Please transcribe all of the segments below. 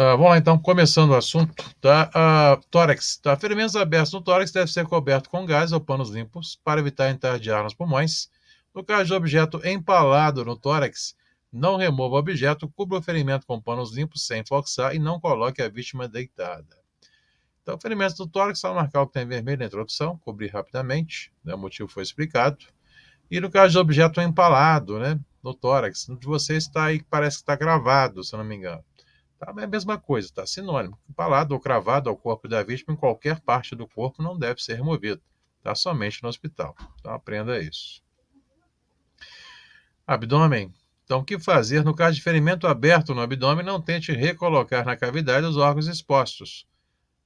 Vamos lá então, começando o assunto, tá? Tórax, tá? Ferimentos abertos no tórax deve ser coberto com gás ou panos limpos para evitar entrada de ar nos pulmões. No caso de objeto empalado no tórax, não remova o objeto, cubra o ferimento com panos limpos sem forçar e não coloque a vítima deitada. Então, ferimentos do tórax, só marcar o que tem vermelho na introdução, cobrir rapidamente, né? O motivo foi explicado. E no caso de objeto empalado, né, no tórax, de você está aí, parece que está gravado, se eu não me engano. Tá? É a mesma coisa, tá? Sinônimo. Empalado ou cravado ao corpo da vítima em qualquer parte do corpo não deve ser removido, tá? Somente no hospital. Então aprenda isso. Abdômen. Então, o que fazer no caso de ferimento aberto no abdômen? Não tente recolocar na cavidade os órgãos expostos.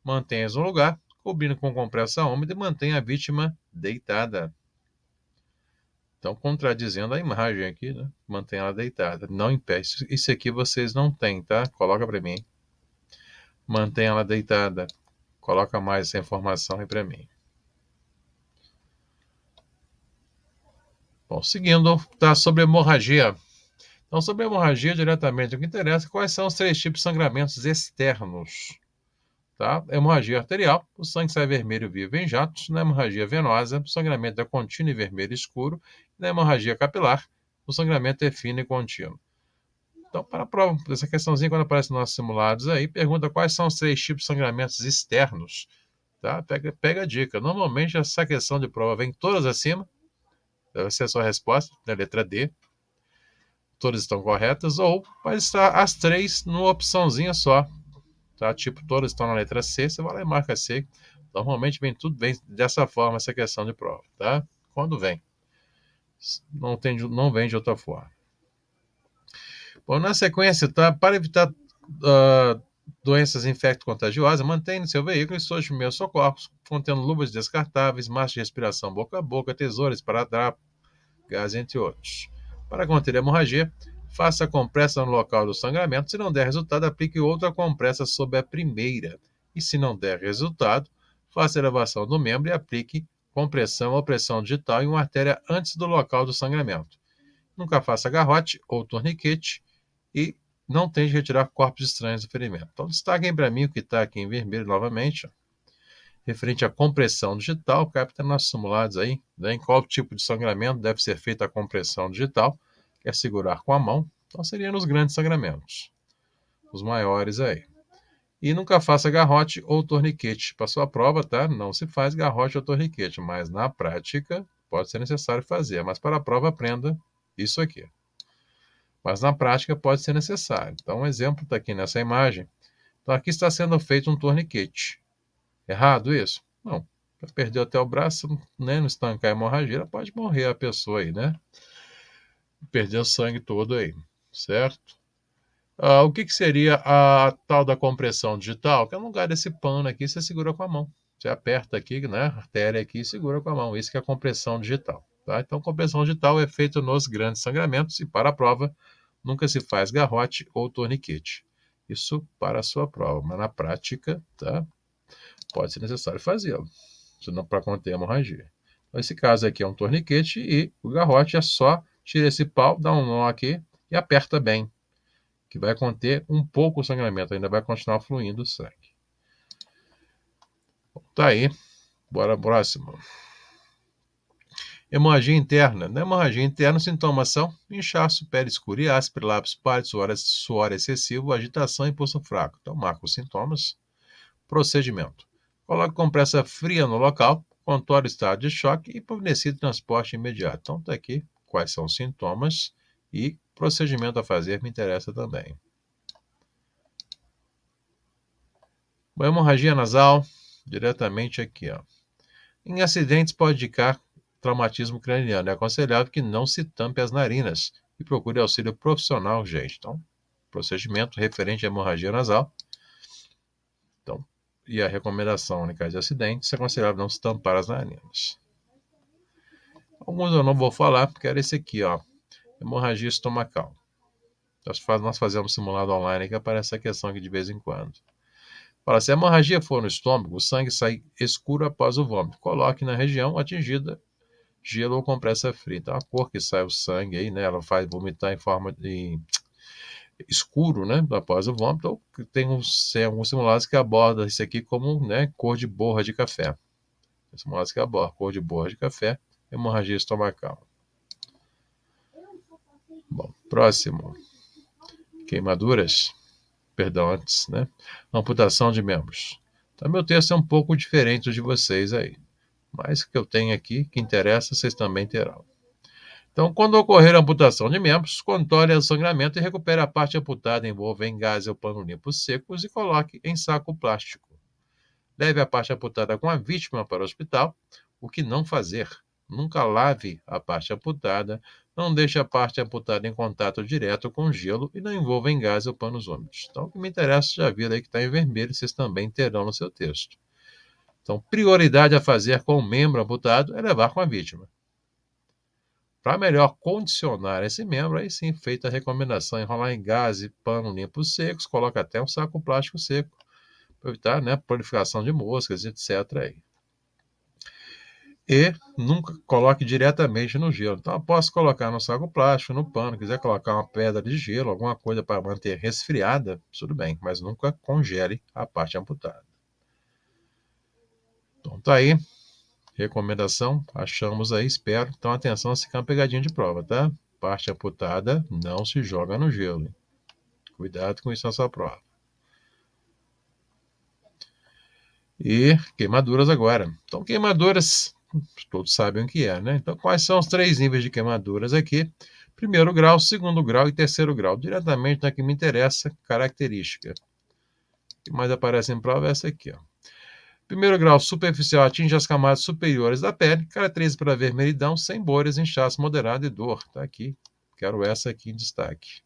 Mantenha-os no lugar, cobrindo com compressa úmida e mantenha a vítima deitada. Então, contradizendo a imagem aqui, né? Mantém ela deitada, não em pé. Isso aqui vocês não têm, tá? Coloca para mim. Mantém ela deitada. Coloca mais essa informação aí para mim. Bom, seguindo, tá sobre hemorragia. Então, sobre hemorragia, diretamente, o que interessa é quais são os 3 tipos de sangramentos externos. Tá? Hemorragia arterial, o sangue sai vermelho vivo em jatos. Na hemorragia venosa, o sangramento é contínuo e vermelho escuro. Na hemorragia capilar, o sangramento é fino e contínuo. Então, para a prova, essa questãozinha, quando aparece nos nossos simulados aí, pergunta quais são os 3 tipos de sangramentos externos. Tá? Pega a dica. Normalmente, essa questão de prova vem todas acima. Deve ser a sua resposta, na letra D. Todas estão corretas. Ou vai estar as 3 numa opçãozinha só. Tá? Tipo, todas estão na letra C, você vai lá e marca C. Normalmente vem tudo bem dessa forma, essa questão de prova. Tá? Quando vem. Não vem de outra forma. Bom, na sequência, tá? Para evitar doenças infecto-contagiosas, mantenha no seu veículo estojo de primeiros socorros, contendo luvas descartáveis, máscara de respiração boca a boca, tesouros para dar gás, entre outros. Para conter a hemorragia, faça a compressa no local do sangramento. Se não der resultado, aplique outra compressa sobre a primeira. E se não der resultado, faça a elevação do membro e aplique compressão ou pressão digital em uma artéria antes do local do sangramento. Nunca faça garrote ou torniquete e não tente retirar corpos estranhos do ferimento. Então, destaquem para mim o que está aqui em vermelho novamente. Ó. Referente à compressão digital, capta nossos simulados aí, né, em qual tipo de sangramento deve ser feita a compressão digital, que é segurar com a mão. Então, seria nos grandes sangramentos, os maiores aí. E nunca faça garrote ou torniquete. Para sua prova, tá? Não se faz garrote ou torniquete, mas na prática pode ser necessário fazer. Mas para a prova, aprenda isso aqui. Mas na prática pode ser necessário. Então, um exemplo está aqui nessa imagem. Então, aqui está sendo feito um torniquete. Errado isso? Não. Perdeu até o braço, né? Não estancar a hemorragia, pode morrer a pessoa aí, né? Perder o sangue todo aí, certo? O que seria a tal da compressão digital? Que é no lugar desse pano aqui, você segura com a mão. Você aperta aqui, né? A artéria aqui e segura com a mão. Isso que é a compressão digital. Tá? Então, compressão digital é feita nos grandes sangramentos e para a prova nunca se faz garrote ou torniquete. Isso para a sua prova, mas na prática, tá? Pode ser necessário fazê-lo, senão para conter a hemorragia. Então, esse caso aqui é um torniquete e o garrote é só tira esse pau, dá um nó aqui e aperta bem, que vai conter um pouco o sangramento, ainda vai continuar fluindo o sangue. Bom, tá aí, bora próximo. Hemorragia interna. Na hemorragia interna, os sintomas são inchaço, pele escura e áspera, lábios pálidos, suor excessivo, agitação e pulso fraco. Então, marca os sintomas. Procedimento. Coloque compressa fria no local, controle o estado de choque e providencie transporte imediato. Então, está aqui quais são os sintomas e procedimento a fazer, me interessa também. Uma hemorragia nasal, diretamente aqui. Ó. Em acidentes pode indicar traumatismo craniano. É aconselhável que não se tampe as narinas e procure auxílio profissional urgente. Então, procedimento referente à hemorragia nasal. Então, e a recomendação em caso de acidente, é aconselhável não se tampar as narinas. Alguns eu não vou falar, porque era esse aqui, ó, hemorragia estomacal. Nós fazemos simulado online que aparece a questão aqui de vez em quando. Fala, se a hemorragia for no estômago, o sangue sai escuro após o vômito. Coloque na região atingida gelo ou compressa fria. Então, a cor que sai o sangue aí, né, ela faz vomitar em forma de escuro, né, após o vômito, ou tem alguns simulados que abordam isso aqui como, né, cor de borra de café. Simulados que abordam cor de borra de café, hemorragia estomacal. Bom, próximo. Queimaduras. Perdão, antes, né? Amputação de membros. Então, meu texto é um pouco diferente do de vocês aí. Mas o que eu tenho aqui, que interessa, vocês também terão. Então, quando ocorrer a amputação de membros, controle o sangramento e recupere a parte amputada, envolva em gás ou pano limpo secos e coloque em saco plástico. Leve a parte amputada com a vítima para o hospital. O que não fazer? Nunca lave a parte amputada, não deixe a parte amputada em contato direto com gelo e não envolva em gás ou panos úmidos. Então, o que me interessa, já viram aí que está em vermelho, vocês também terão no seu texto. Então, prioridade a fazer com o membro amputado é levar com a vítima. Para melhor condicionar esse membro, aí sim, feita a recomendação, enrolar em gás e pano limpo secos, coloca até um saco plástico seco, para evitar, né, proliferação de moscas, etc. Aí. E nunca coloque diretamente no gelo. Então, após colocar no saco plástico, no pano, quiser colocar uma pedra de gelo, alguma coisa para manter resfriada, tudo bem, mas nunca congele a parte amputada. Então, tá aí. Recomendação, achamos aí, espero. Então, atenção a ficar uma pegadinha de prova, tá? Parte amputada não se joga no gelo. Cuidado com isso na sua prova. E queimaduras agora. Então, queimaduras, todos sabem o que é, né? Então, quais são os 3 níveis de queimaduras aqui? Primeiro grau, segundo grau e terceiro grau. Diretamente na que me interessa, característica. O que mais aparece em prova é essa aqui, ó. Primeiro grau superficial atinge as camadas superiores da pele, caracteriza pela vermelhidão, sem bolhas, inchaço moderado e dor. Tá aqui. Quero essa aqui em destaque.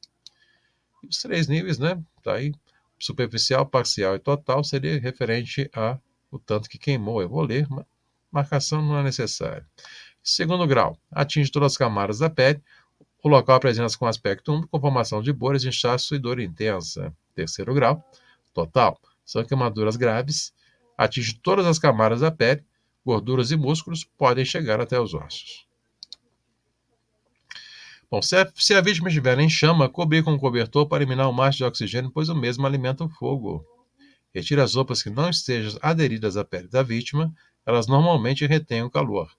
E os 3 níveis, né? Tá aí. Superficial, parcial e total seria referente a o tanto que queimou. Eu vou ler, mas marcação não é necessária. Segundo grau, atinge todas as camadas da pele. O local apresenta-se com aspecto úmido, com formação de bolhas, inchaço e dor intensa. Terceiro grau, total. São queimaduras graves. Atinge todas as camadas da pele. Gorduras e músculos podem chegar até os ossos. Bom, se a vítima estiver em chama, cobrir com um cobertor para eliminar o máximo de oxigênio, pois o mesmo alimenta o fogo. Retire as roupas que não estejam aderidas à pele da vítima, elas normalmente retêm o calor.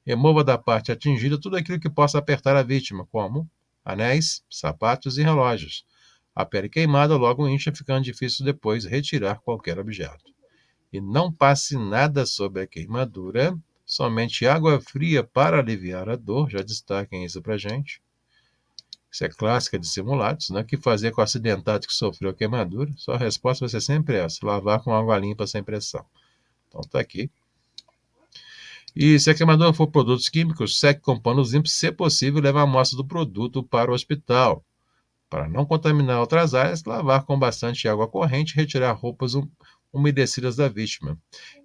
Remova da parte atingida tudo aquilo que possa apertar a vítima, como anéis, sapatos e relógios. A pele queimada logo incha, ficando difícil depois retirar qualquer objeto. E não passe nada sobre a queimadura, somente água fria para aliviar a dor, já destaquem isso pra gente. Isso é clássica de simulados, né? O que fazer com o acidentado que sofreu a queimadura? Sua resposta vai ser sempre essa: lavar com água limpa sem pressão. Então tá aqui. E se a queimadura for produtos químicos, seque com panos limpos, se possível, leve a amostra do produto para o hospital. Para não contaminar outras áreas, lavar com bastante água corrente e retirar roupas umedecidas da vítima.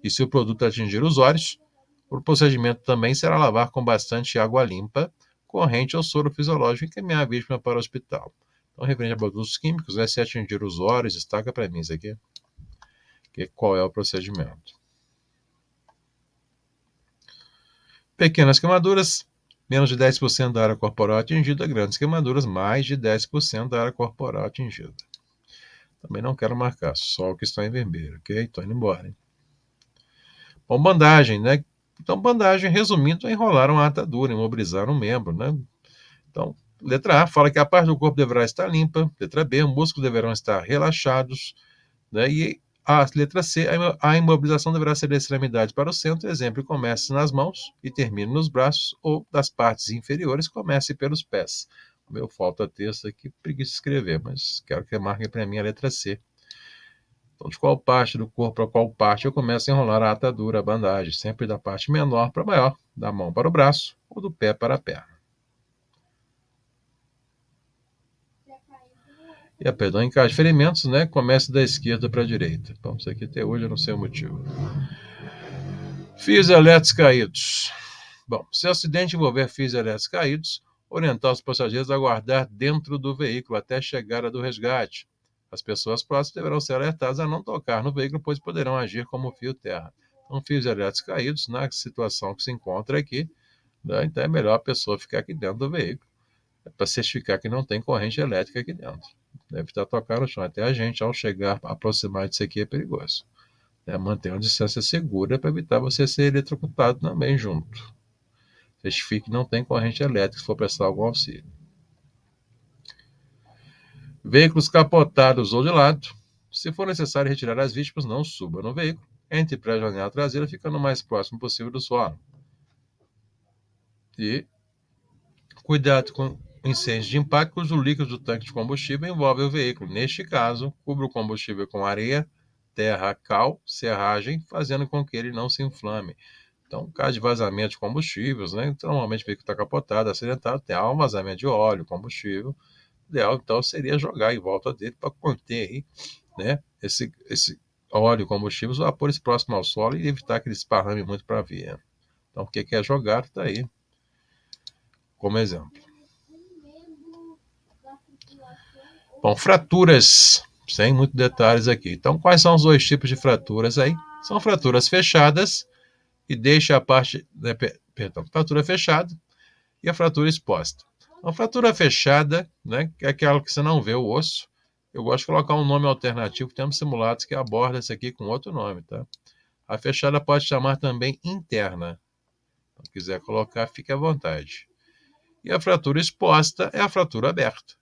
E se o produto atingir os olhos, o procedimento também será lavar com bastante água limpa, corrente ou soro fisiológico e encaminhar a vítima para o hospital. Então, referente a produtos químicos, se atingir os olhos, destaca para mim isso aqui, qual é o procedimento. Pequenas queimaduras, menos de 10% da área corporal atingida, grandes queimaduras, mais de 10% da área corporal atingida. Também não quero marcar, só o que está em vermelho, ok? Estou indo embora, hein? Bom, bandagem, né? Então, bandagem, resumindo, é enrolar uma atadura, imobilizar um membro, né? Então, letra A fala que a parte do corpo deverá estar limpa. Letra B, os músculos deverão estar relaxados, né? E a letra C, a imobilização deverá ser da extremidade para o centro. Exemplo, comece nas mãos e termine nos braços, ou das partes inferiores, comece pelos pés. Meu, falta texto aqui, preguiça de escrever, mas quero que marquem para mim a letra C. Então, de qual parte do corpo a qual parte eu começo a enrolar a atadura, a bandagem, sempre da parte menor para maior, da mão para o braço ou do pé para a perna. E a perdão em caso de ferimentos, né? Comece da esquerda para a direita. Bom, isso aqui até hoje eu não sei o motivo. Fios elétricos caídos. Bom, se o acidente envolver fios elétricos caídos, orientar os passageiros a aguardar dentro do veículo até a chegada do resgate. As pessoas próximas deverão ser alertadas a não tocar no veículo, pois poderão agir como fio terra. Então, fios elétricos caídos, na situação que se encontra aqui, né? Então é melhor a pessoa ficar aqui dentro do veículo, para certificar que não tem corrente elétrica aqui dentro. evitar tocar no chão. Até a gente, ao chegar, aproximar disso aqui é perigoso. Manter uma distância segura para evitar você ser eletrocutado também junto. Certifique que não tem corrente elétrica se for prestar algum auxílio. Veículos capotados ou de lado. Se for necessário retirar as vítimas, não suba no veículo. Entre para a janela traseira, ficando o mais próximo possível do solo. E cuidado com incêndios de impacto cujo líquido do tanque de combustível envolve o veículo. Neste caso, cubra o combustível com areia, terra, cal, serragem, fazendo com que ele não se inflame. Então, caso de vazamento de combustíveis, né? Então, normalmente o veículo está capotado, acidentado, tem um vazamento de óleo, combustível. O ideal, então, seria jogar em volta dele para conter aí, né? Esse óleo, combustível, os vapores próximos ao solo e evitar que ele esparrame muito para a via. Então, o que é jogado está aí como exemplo. Bom, fraturas, sem muitos detalhes aqui. Então, quais são os dois tipos de fraturas aí? São fraturas fechadas, e deixa a parte, fratura fechada e a fratura exposta. A fratura fechada, né, que é aquela que você não vê o osso, eu gosto de colocar um nome alternativo, temos simulados que aborda isso aqui com outro nome, tá? A fechada pode chamar também interna. Se quiser colocar, fique à vontade. E a fratura exposta é a fratura aberta.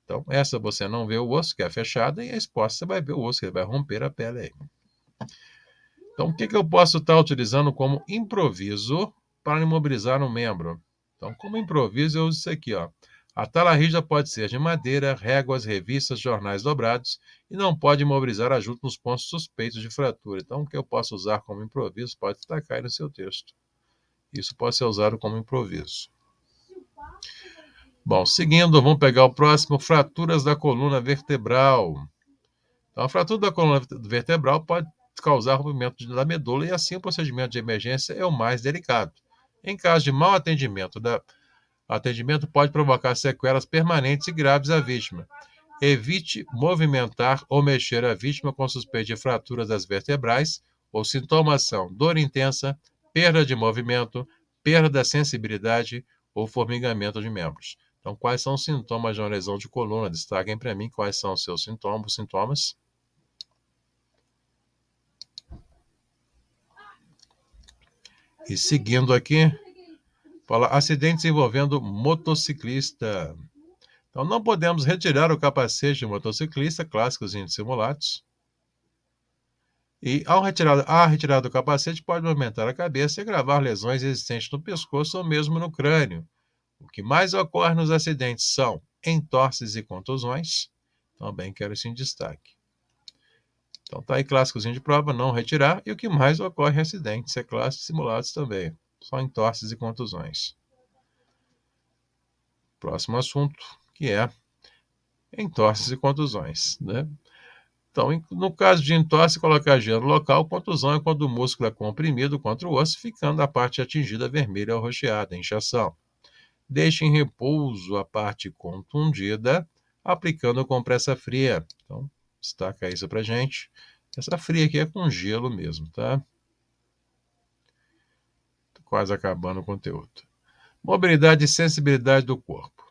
Então, essa você não vê o osso, que é a fechada, e a exposta você vai ver o osso, que vai romper a pele aí. Então, o que eu posso estar utilizando como improviso para imobilizar um membro? Então, como improviso, eu uso isso aqui, ó. A tala rígida pode ser de madeira, réguas, revistas, jornais dobrados e não pode imobilizar a junta nos pontos suspeitos de fratura. Então, o que eu posso usar como improviso pode destacar aí no seu texto. Isso pode ser usado como improviso. Bom, seguindo, vamos pegar o próximo, fraturas da coluna vertebral. Então, a fratura da coluna vertebral pode causar rompimento da medula e assim o procedimento de emergência é o mais delicado. Em caso de mau atendimento, atendimento pode provocar sequelas permanentes e graves à vítima. Evite movimentar ou mexer a vítima com suspeita de fraturas das vertebrais ou sintomas são dor intensa, perda de movimento, perda da sensibilidade ou formigamento de membros. Então, quais são os sintomas de uma lesão de coluna? Destaquem para mim quais são os seus sintomas. E seguindo aqui, fala acidentes envolvendo motociclista. Então, não podemos retirar o capacete de motociclista, clássicos em simulados. E ao retirar do capacete, pode movimentar a cabeça e agravar lesões existentes no pescoço ou mesmo no crânio. O que mais ocorre nos acidentes são entorses e contusões. Também quero isso em destaque. Então, tá aí clássicozinho de prova, não retirar. E o que mais ocorre em acidentes é clássicos simulados também. Só entorses e contusões. Próximo assunto, que é entorses e contusões, né? Então, no caso de entorse, colocar gelo no local, contusão é quando o músculo é comprimido contra o osso, ficando a parte atingida vermelha ou roxeada, inchação. Deixe em repouso a parte contundida, aplicando compressa fria. Então, destaca isso pra gente. Essa fria aqui é com gelo mesmo, tá? Tô quase acabando o conteúdo. Mobilidade e sensibilidade do corpo.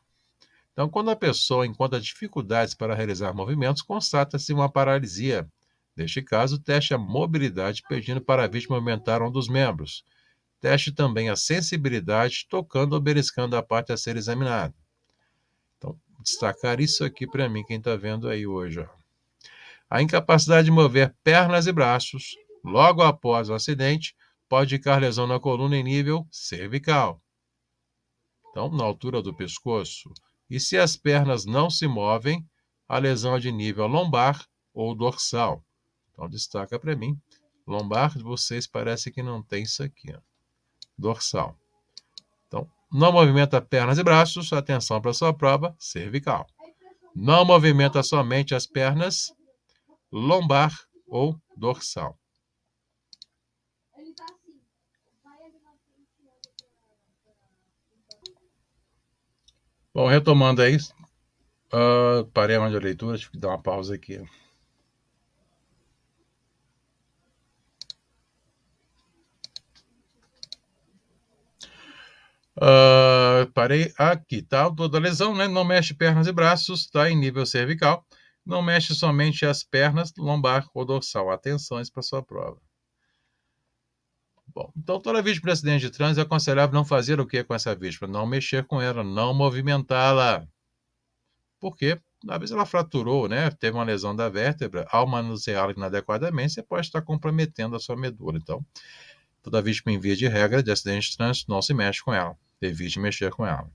Então, quando a pessoa encontra dificuldades para realizar movimentos, constata-se uma paralisia. Neste caso, teste a mobilidade pedindo para a vítima aumentar um dos membros. Teste também a sensibilidade, tocando ou beliscando a parte a ser examinada. Então, destacar isso aqui para mim, quem está vendo aí hoje. Ó. A incapacidade de mover pernas e braços, logo após o acidente, pode indicar lesão na coluna em nível cervical. Então, na altura do pescoço. E se as pernas não se movem, a lesão é de nível lombar ou dorsal. Então, destaca para mim. Lombar, vocês parece que não tem isso aqui. Ó. Dorsal. Então, não movimenta pernas e braços, atenção para a sua prova, cervical. Não movimenta somente as pernas, lombar ou dorsal. Bom, retomando aí, parei onde a leitura, tive que dar uma pausa aqui. Parei aqui, tá? Toda lesão, né? Não mexe pernas e braços, tá em nível cervical. Não mexe somente as pernas, lombar ou dorsal. Atenções para sua prova. Bom, então toda vítima de acidente de trânsito é aconselhável não fazer o que com essa vítima? Não mexer com ela, não movimentá-la. Por quê? Às vezes ela fraturou, né? Teve uma lesão da vértebra. Ao manuseá-la inadequadamente, você pode estar comprometendo a sua medula. Então, toda vítima em via de regra de acidente de trânsito não se mexe com ela. Evite mexer com ela.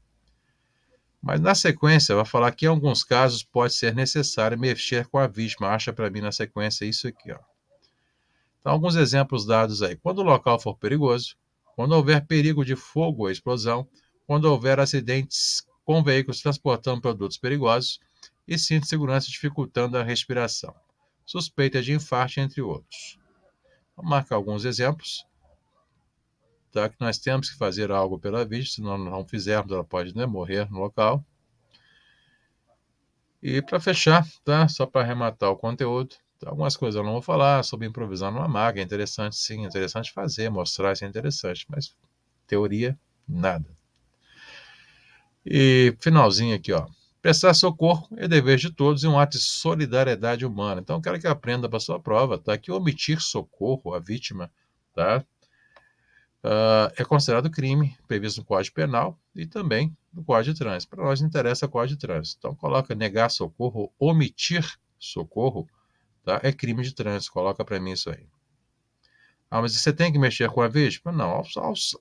Mas na sequência, eu vou falar que em alguns casos pode ser necessário mexer com a vítima. Acha para mim na sequência isso aqui, ó. Então, alguns exemplos dados aí. Quando o local for perigoso, quando houver perigo de fogo ou explosão, quando houver acidentes com veículos transportando produtos perigosos e cinto de segurança dificultando a respiração, suspeita de infarto, entre outros. Vou marcar alguns exemplos, tá? Que nós temos que fazer algo pela vítima, se nós não fizermos, ela pode, né, morrer no local. E para fechar, tá? Só para arrematar o conteúdo, algumas coisas eu não vou falar sobre improvisar numa maga. É interessante, sim, é interessante fazer, mostrar, isso é interessante, mas teoria, nada. E finalzinho aqui, ó. Prestar socorro é dever de todos e um ato de solidariedade humana. Então, eu quero que aprenda para sua prova, tá? Que omitir socorro à vítima, tá? É considerado crime previsto no Código Penal e também no Código de Trânsito. Para nós interessa o Código de Trânsito. Então, coloca negar socorro, omitir socorro, tá? É crime de trânsito. Coloca para mim isso aí. Ah, mas você tem que mexer com a vítima? Não.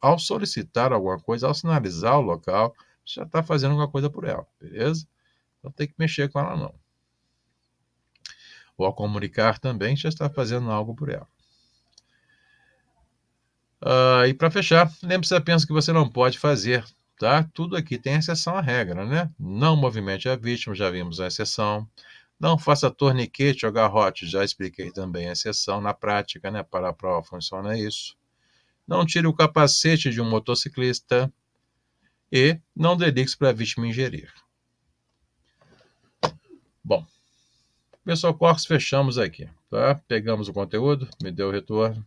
Ao solicitar alguma coisa, ao sinalizar o local, você já está fazendo alguma coisa por ela, beleza? Não tem que mexer com ela, não. Ou ao comunicar também, já está fazendo algo por ela. E para fechar, lembre-se apenas que você não pode fazer, tá? Tudo aqui tem exceção à regra, né? Não movimente a vítima, já vimos a exceção. Não faça torniquete ou garrote, já expliquei também a exceção na prática, né? Para a prova funciona isso. Não tire o capacete de um motociclista e não dê líquidos para a vítima ingerir. Bom, pessoal, Corcos, fechamos aqui, tá? Pegamos o conteúdo, me deu o retorno.